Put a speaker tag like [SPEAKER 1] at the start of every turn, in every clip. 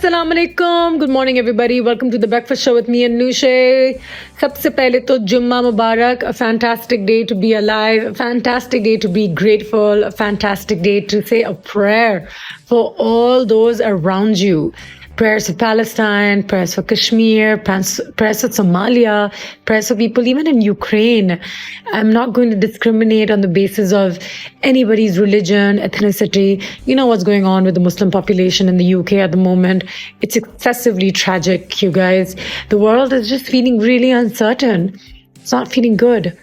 [SPEAKER 1] Assalamu alaikum. Good morning, everybody. Welcome to the breakfast show with me, Anoushey. Sabse pehle to Jumma Mubarak. A fantastic day to be alive. A fantastic day to be grateful. A fantastic day to say a prayer for all those around you. Prayers for Palestine, prayers for Kashmir, prayers for Somalia, prayers for people even in Ukraine. I'm not going to discriminate on the basis of anybody's religion, ethnicity. You know what's going on with the Muslim population in the UK at the moment. It's excessively tragic, you guys. The world is just feeling really uncertain. It's not feeling good.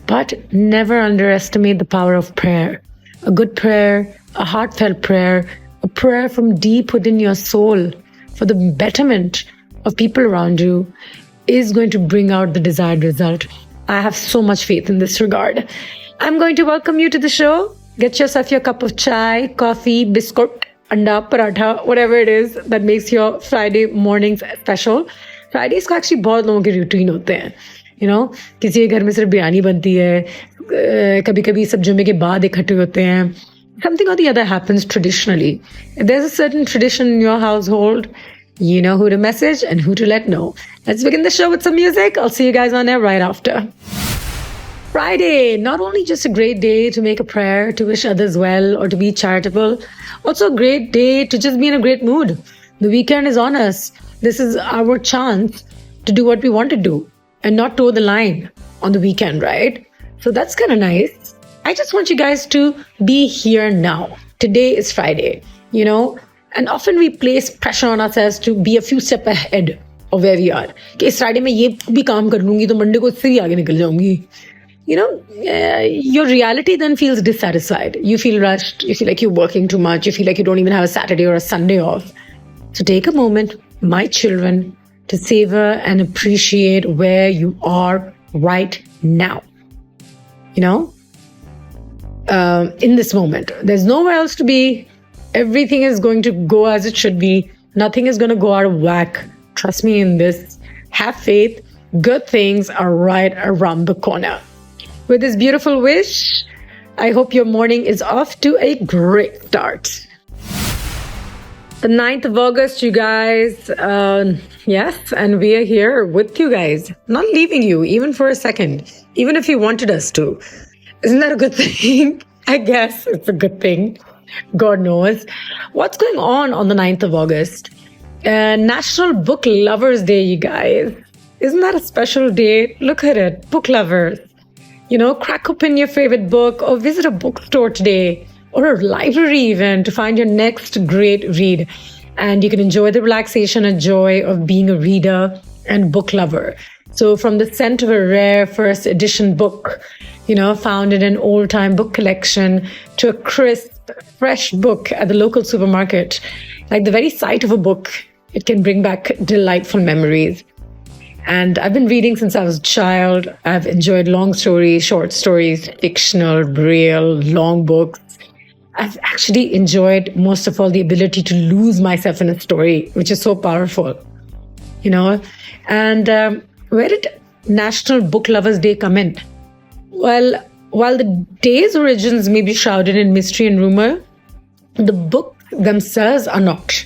[SPEAKER 1] But never underestimate the power of prayer. A good prayer, a heartfelt prayer, a prayer from deep within your soul, for the betterment of people around you, is going to bring out the desired result. I have so much faith in this regard. I'm going to welcome you to the show. Get yourself your cup of chai, coffee, biscuit, anda, paratha, whatever it is that makes your Friday mornings special. Fridays को actually बहुत लोगों के routine होते हैं. You know, किसी के घर में सिर्फ बिरयानी बनती है, कभी-कभी सब जुम्मे के बाद इकट्ठे होते हैं. Something or the other happens traditionally. If there's a certain tradition in your household, you know who to message and who to let know. Let's begin the show with some music. I'll see you guys on air right after. Friday, not only just a great day to make a prayer, to wish others well, or to be charitable, also a great day to just be in a great mood. The weekend is on us. This is our chance to do what we want to do and not toe the line on the weekend, right? So that's kind of nice. I just want you guys to be here now. Today is Friday, you know, and often we place pressure on ourselves to be a few steps ahead of where we are. कि इस Friday में ये भी काम कर लूंगी तो Monday को इससे भी आगे निकल जाऊंगी. You know, your reality then feels dissatisfied. You feel rushed. You feel like you're working too much. You feel like you don't even have a Saturday or a Sunday off. So take a moment, my children, to savor and appreciate where you are right now. You know? In this moment. There's nowhere else to be. Everything is going to go as it should be. Nothing is going to go out of whack. Trust me in this. Have faith. Good things are right around the corner. With this beautiful wish, I hope your morning is off to a great start. The 9th of August, you guys. Yes, and we are here with you guys. Not leaving you, even for a second. Even if you wanted us to. Isn't that a good thing? I guess it's a good thing. God knows. What's going on the 9th of August? National Book Lovers Day, you guys. Isn't that a special day? Look at it. Book lovers. You know, crack open your favorite book or visit a bookstore today or a library even to find your next great read. And you can enjoy the relaxation and joy of being a reader and book lover. So from the scent of a rare first edition book, you know, found in an old-time book collection, to a crisp, fresh book at the local supermarket. Like the very sight of a book, it can bring back delightful memories. And I've been reading since I was a child. I've enjoyed long stories, short stories, fictional, braille, long books. I've actually enjoyed most of all the ability to lose myself in a story, which is so powerful, you know. And where did National Book Lovers Day come in? Well, while the day's origins may be shrouded in mystery and rumor, the books themselves are not,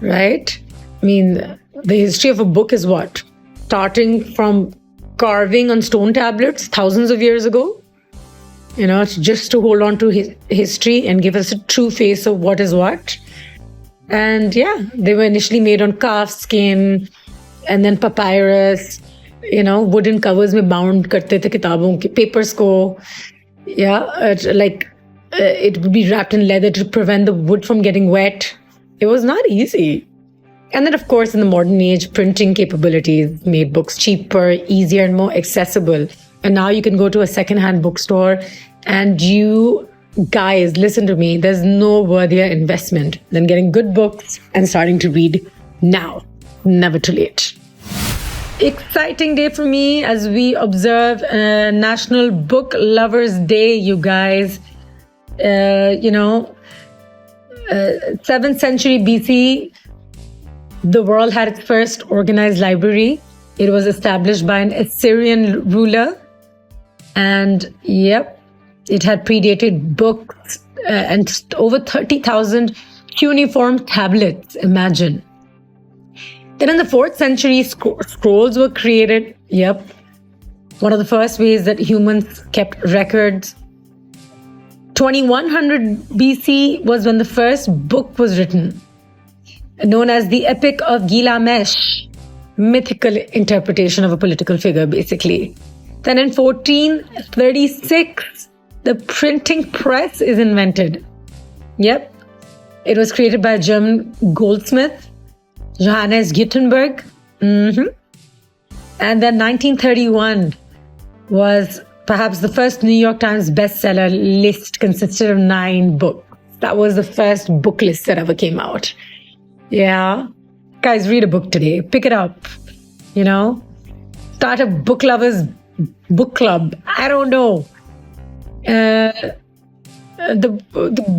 [SPEAKER 1] right? I mean, the history of a book is what? Starting from carving on stone tablets thousands of years ago, you know, just to hold on to history and give us a true face of what is what. And yeah, they were initially made on calf skin and then papyrus. You know, wooden covers में bound करते थे किताबों के papers को. Yeah, it would be wrapped in leather to prevent the wood from getting wet. It was not easy. And then, of course, in the modern age, printing capabilities made books cheaper, easier, and more accessible. And now you can go to a secondhand bookstore and you guys, listen to me, there's no worthier investment than getting good books and starting to read now. Never too late. Exciting day for me as we observe National Book Lovers Day, you guys. 7th century BC, the world had its first organized library. It was established by an Assyrian ruler. And yep, it had predated books and over 30,000 cuneiform tablets. Imagine. Then in the 4th century, scrolls were created. Yep. One of the first ways that humans kept records. 2100 BC was when the first book was written, known as the Epic of Gilgamesh, mythical interpretation of a political figure, basically. Then in 1436, the printing press is invented. Yep. It was created by a German goldsmith, Johannes Gutenberg. And then 1931 was perhaps the first New York Times bestseller list, consisted of 9 books. That was the first book list that ever came out. Yeah. Guys, read a book today. Pick it up. Start a book lovers book club. I don't know. The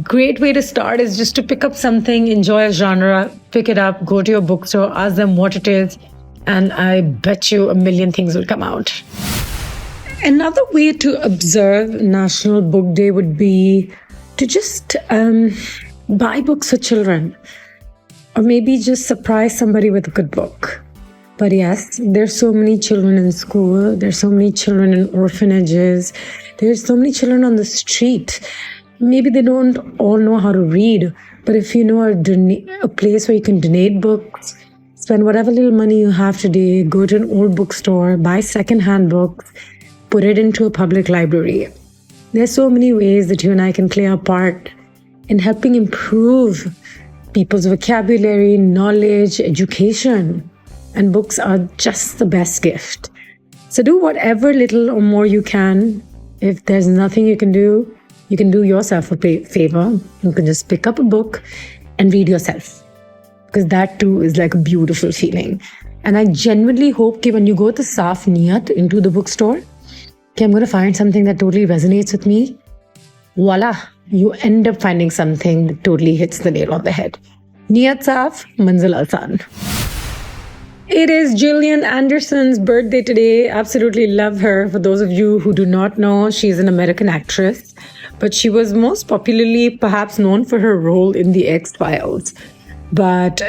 [SPEAKER 1] great way to start is just to pick up something, enjoy a genre, pick it up, go to your bookstore, ask them what it is, and I bet you a million things will come out. Another way to observe National Book Day would be to just buy books for children, or maybe just surprise somebody with a good book. But yes, there's so many children in school, there's so many children in orphanages, there's so many children on the street. Maybe they don't all know how to read, but if you know a place where you can donate books, spend whatever little money you have today, go to an old bookstore, buy second-hand books, put it into a public library. There's so many ways that you and I can play our part in helping improve people's vocabulary, knowledge, education. And books are just the best gift. So do whatever little or more you can. If there's nothing you can do yourself a favor. You can just pick up a book and read yourself. Because that too is like a beautiful feeling. And I genuinely hope that when you go with the Saaf Niyat into the bookstore, I'm going to find something that totally resonates with me. Voila, you end up finding something that totally hits the nail on the head. Niyat Saaf, Manzil Asan. It is Gillian Anderson's birthday today. Absolutely love her. For those of you who do not know, she's an American actress, but she was most popularly perhaps known for her role in The X-Files. But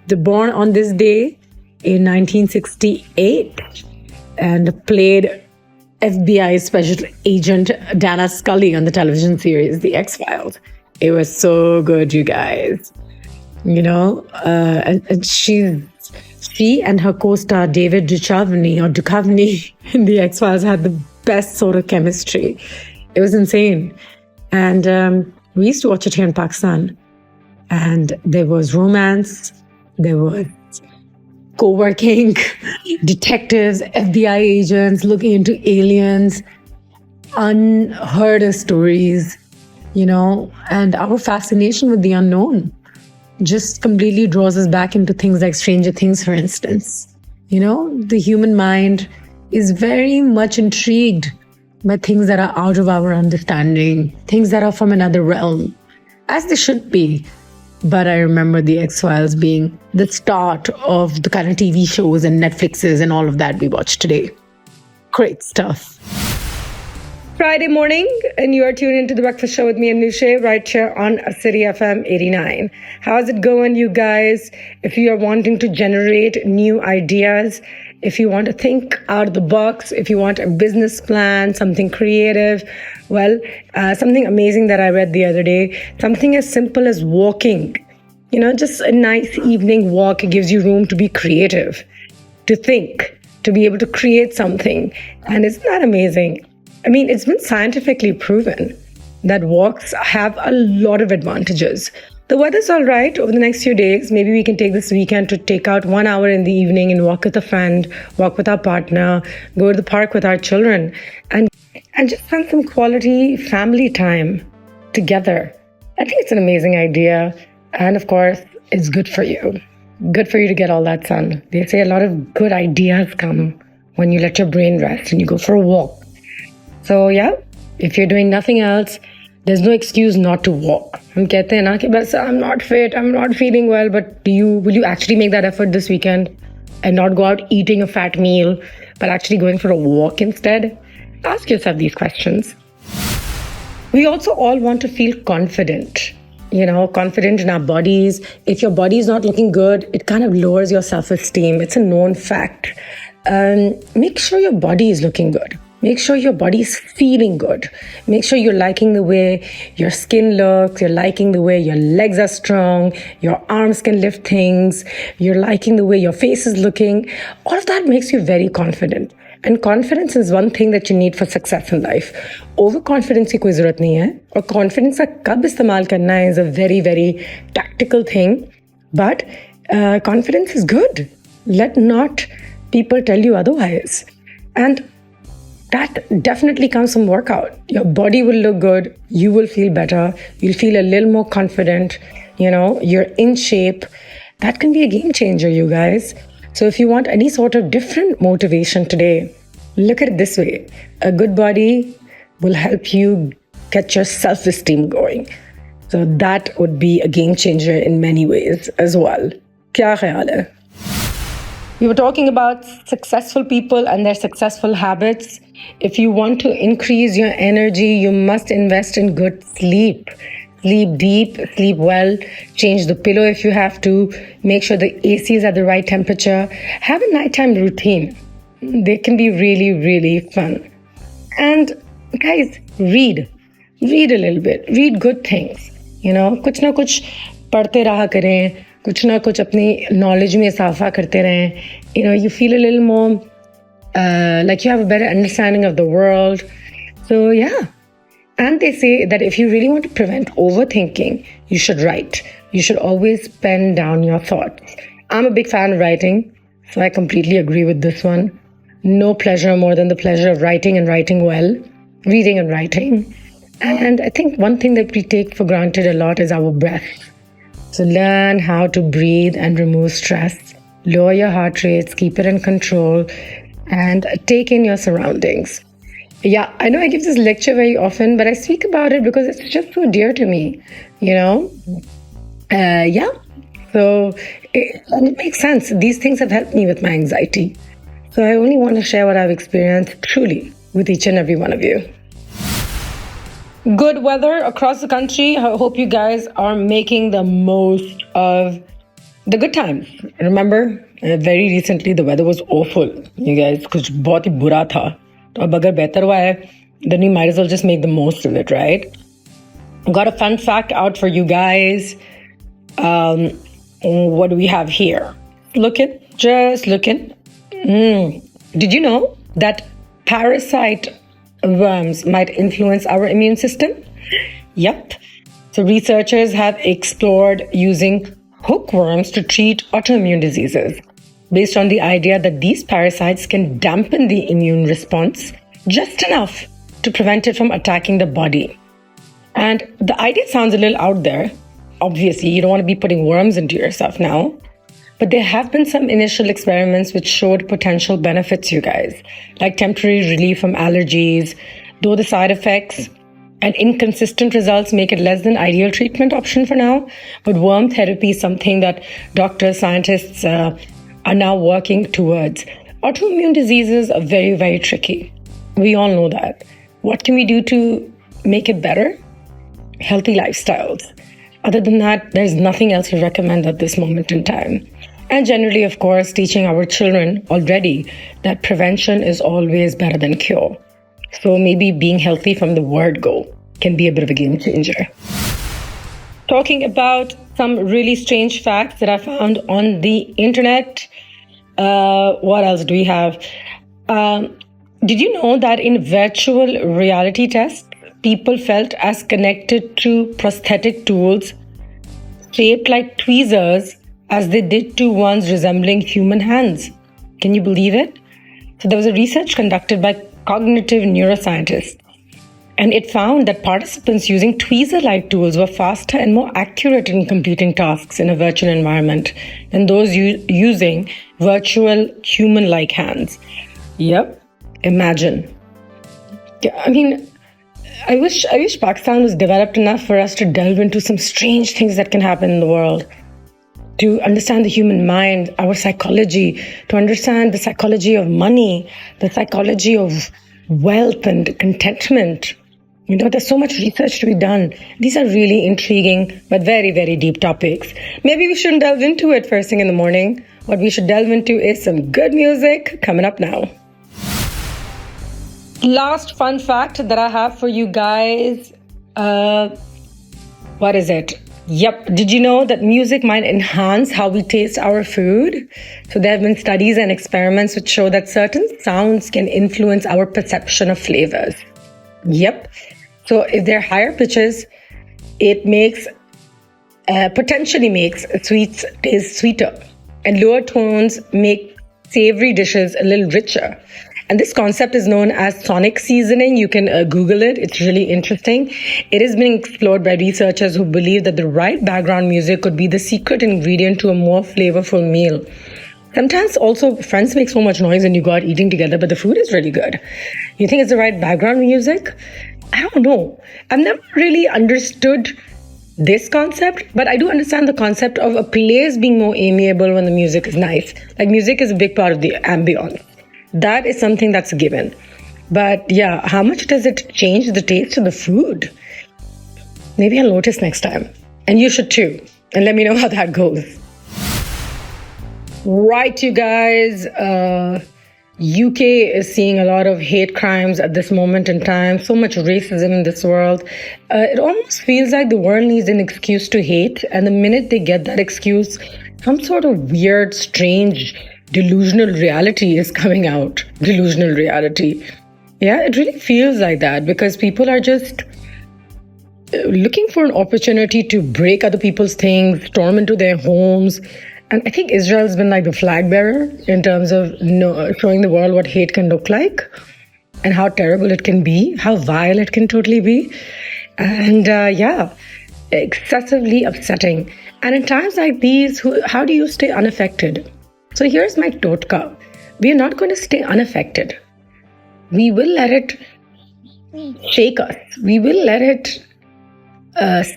[SPEAKER 1] born on this day in 1968 and played FBI Special Agent Dana Scully on the television series The X-Files. It was so good, you guys. And she and her co-star David Duchovny in The X-Files had the best sort of chemistry. It was insane. And we used to watch it here in Pakistan. And there was romance, there was co-working, detectives, FBI agents looking into aliens, unheard of stories, and our fascination with the unknown just completely draws us back into things like Stranger Things, for instance. The human mind is very much intrigued by things that are out of our understanding, things that are from another realm, as they should be. But I remember The X-Files being the start of the kind of TV shows and Netflixes and all of that we watch today. Great stuff. Friday morning, and you are tuned into The Breakfast Show with me, Anoushey, right here on City FM 89. How's it going, you guys? If you are wanting to generate new ideas, if you want to think out of the box, if you want a business plan, something creative, something amazing that I read the other day, something as simple as walking, just a nice evening walk gives you room to be creative, to think, to be able to create something. And isn't that amazing? I mean, it's been scientifically proven that walks have a lot of advantages. The weather's all right over the next few days. Maybe we can take this weekend to take out 1 hour in the evening and walk with a friend, walk with our partner, go to the park with our children, and just spend some quality family time together. I think it's an amazing idea. And of course, it's good for you. Good for you to get all that sun. They say a lot of good ideas come when you let your brain rest and you go for a walk. So if you're doing nothing else, there's no excuse not to walk. हम कहते हैं ना कि बस I'm not fit, I'm not feeling well, but will you actually make that effort this weekend and not go out eating a fat meal, but actually going for a walk instead? Ask yourself these questions. We also all want to feel confident. confident in our bodies. If your body is not looking good, it kind of lowers your self-esteem. It's a known fact. Make sure your body is looking good. Make sure your body is feeling good. Make sure you're liking the way your skin looks. You're liking the way your legs are strong. Your arms can lift things. You're liking the way your face is looking. All of that makes you very confident. And confidence is one thing that you need for success in life. Overconfidence की कोई ज़रूरत नहीं है. और confidence का कब इस्तेमाल करना is a very, very tactical thing. But confidence is good. Let not people tell you otherwise. And that definitely comes from workout. Your body will look good. You will feel better. You'll feel a little more confident. You're in shape. That can be a game changer, you guys. So if you want any sort of different motivation today, look at it this way. A good body will help you get your self-esteem going. So that would be a game changer in many ways as well. Kya khayal hai? We were talking about successful people and their successful habits. If you want to increase your energy, you must invest in good sleep. Sleep deep, sleep well, change the pillow if you have to, make sure the AC is at the right temperature. Have a nighttime routine. They can be really, really fun. And guys, read. Read a little bit. Read good things. कुछ ना कुछ पढ़ते रहा करें. कुछ ना कुछ अपनी knowledge में इजाफा करते रहें. You feel a little more like you have a better understanding of the world. So yeah. And they say that if you really want to prevent overthinking, you should write. You should always pen down your thoughts. I'm a big fan of writing, so I completely agree with this one. No pleasure more than the pleasure of writing and writing well, reading and writing. And I think one thing that we take for granted a lot is our breath. So learn how to breathe and remove stress. Lower your heart rates, keep it in control, and take in your surroundings. Yeah, I know I give this lecture very often, but I speak about it because it's just so dear to me, Yeah. So it makes sense. These things have helped me with my anxiety. So I only want to share what I've experienced truly with each and every one of you. Good weather across the country. I hope you guys are making the most of the good times. Remember, very recently the weather was awful, you guys, कुछ बहुत ही बुरा था. तो अब अगर बेहतर हुआ है, then you might as well just make the most of it, right? Got a fun fact out for you guys. What do we have here? Just looking. Did you know that parasite worms might influence our immune system? Yep. So researchers have explored using hookworms to treat autoimmune diseases, based on the idea that these parasites can dampen the immune response just enough to prevent it from attacking the body. And the idea sounds a little out there. Obviously, you don't want to be putting worms into yourself now. But there have been some initial experiments which showed potential benefits, you guys, like temporary relief from allergies, though the side effects and inconsistent results make it less than ideal treatment option for now. But worm therapy is something that doctors, scientists are now working towards. Autoimmune diseases are very, very tricky. We all know that. What can we do to make it better? Healthy lifestyles. Other than that, there's nothing else to recommend at this moment in time. And generally, of course, teaching our children already that prevention is always better than cure. So maybe being healthy from the word go can be a bit of a game changer. Talking about some really strange facts that I found on the internet. What else do we have? Did you know that in virtual reality tests, people felt as connected to prosthetic tools shaped like tweezers as they did to ones resembling human hands? Can you believe it? So there was a research conducted by cognitive neuroscientists, and it found that participants using tweezer-like tools were faster and more accurate in completing tasks in a virtual environment than those using virtual human-like hands. Yep, imagine. I mean, I wish Pakistan was developed enough for us to delve into some strange things that can happen in the world, to understand the human mind, our psychology, to understand the psychology of money, the psychology of wealth and contentment. There's so much research to be done. These are really intriguing, but very, very deep topics. Maybe we shouldn't delve into it first thing in the morning. What we should delve into is some good music coming up now. Last fun fact that I have for you guys. What is it? Yep. Did you know that music might enhance how we taste our food? So there have been studies and experiments which show that certain sounds can influence our perception of flavors. Yep. So if they're higher pitches, it potentially makes sweets taste sweeter. And lower tones make savory dishes a little richer. And this concept is known as sonic seasoning. You can Google it. It's really interesting. It is being explored by researchers who believe that the right background music could be the secret ingredient to a more flavorful meal. Sometimes also friends make so much noise when you go out eating together, but the food is really good. You think it's the right background music? I don't know. I've never really understood this concept, but I do understand the concept of a place being more amiable when the music is nice. Like music is a big part of the ambience. That is something that's a given. But yeah, how much does it change the taste of the food? Maybe I'll notice next time. And you should too. And let me know how that goes. Right, you guys. UK is seeing a lot of hate crimes at this moment in time. So much racism in this world. It almost feels like the world needs an excuse to hate. And the minute they get that excuse, some sort of weird, strange, delusional reality is coming out. Delusional reality. Yeah, it really feels like that because people are just looking for an opportunity to break other people's things, storm into their homes. And I think Israel's been like the flag bearer in terms of showing the world what hate can look like and how terrible it can be, how vile it can totally be. And excessively upsetting. And in times like these, how do you stay unaffected? So here's my totka. We are not going to stay unaffected. We will let it shake us. We will let it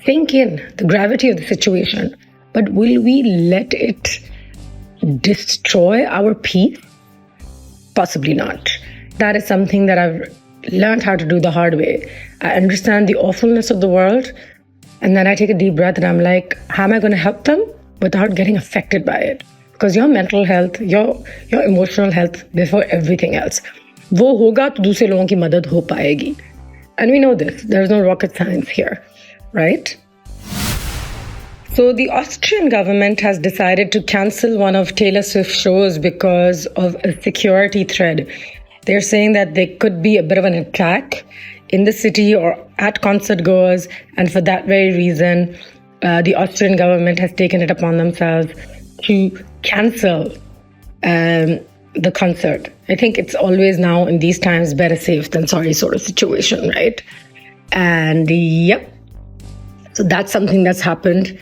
[SPEAKER 1] sink in, the gravity of the situation. But will we let it destroy our peace? Possibly not. That is something that I've learned how to do the hard way. I understand the awfulness of the world, and then I take a deep breath and I'm like, how am I going to help them without getting affected by it? Because your mental health, your emotional health before everything else. वो होगा तो दूसरे लोगों की मदद हो पाएगी. And we know this. There's no rocket science here, right? So the Austrian government has decided to cancel one of Taylor Swift's shows because of a security threat. They're saying that there could be a bit of an attack in the city or at concert goers. And for that very reason, the Austrian government has taken it upon themselves to cancel the concert. I think it's always now in these times better safe than sorry sort of situation, right? And yep. So that's something that's happened.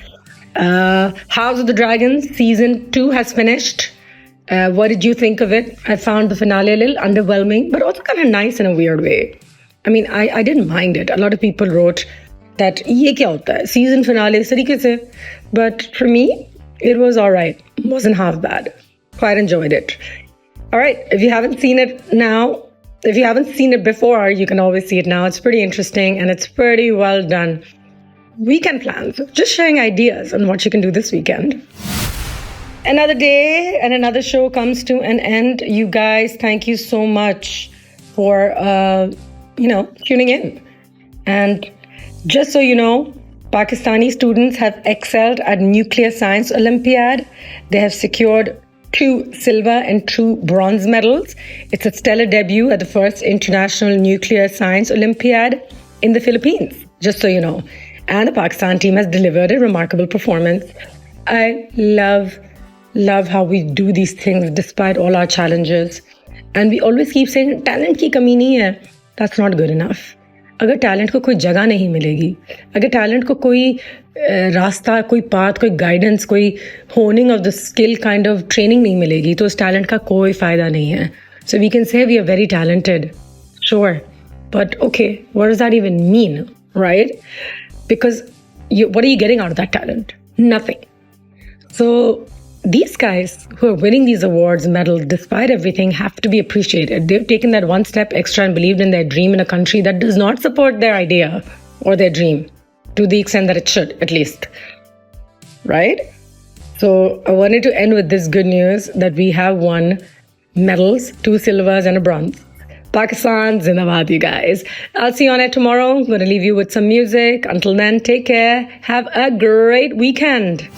[SPEAKER 1] House of the Dragon season 2 has finished. What did you think of it? I found the finale a little underwhelming, but also kind of nice in a weird way. I mean, I didn't mind it. A lot of people wrote that ye kya hota hai? Season finale is tarike se. But for me, it was all right. It wasn't half bad. Quite enjoyed it. All right, if you haven't seen it now, if you haven't seen it before, you can always see it now. It's pretty interesting and it's pretty well done. Weekend plans, just sharing ideas on what you can do this weekend. Another day and another show comes to an end. You guys, thank you so much for, tuning in. And just so you know, Pakistani students have excelled at Nuclear Science Olympiad. They have secured 2 silver and 2 bronze medals. It's a stellar debut at the first International Nuclear Science Olympiad in the Philippines, just so you know. And the Pakistan team has delivered a remarkable performance. I love how we do these things despite all our challenges. And we always keep saying, talent ki kami nahi hai. That's not good enough. अगर talent को कोई जगह नहीं मिलेगी, अगर talent को कोई रास्ता, कोई पाथ, कोई गाइडेंस, कोई honing of the skill kind of training नहीं मिलेगी, तो उस टैलेंट का कोई फ़ायदा नहीं है. So we can say we are very talented, sure. But okay, what does that even mean, right? Because what are you getting out of that talent? Nothing. So these guys who are winning these awards, medals, despite everything, have to be appreciated. They've taken that one step extra and believed in their dream in a country that does not support their idea or their dream to the extent that it should, at least. Right? So I wanted to end with this good news that we have won medals, 2 silvers and a bronze. Pakistan, Zindabad, you guys. I'll see you on it tomorrow. I'm going to leave you with some music. Until then, take care. Have a great weekend.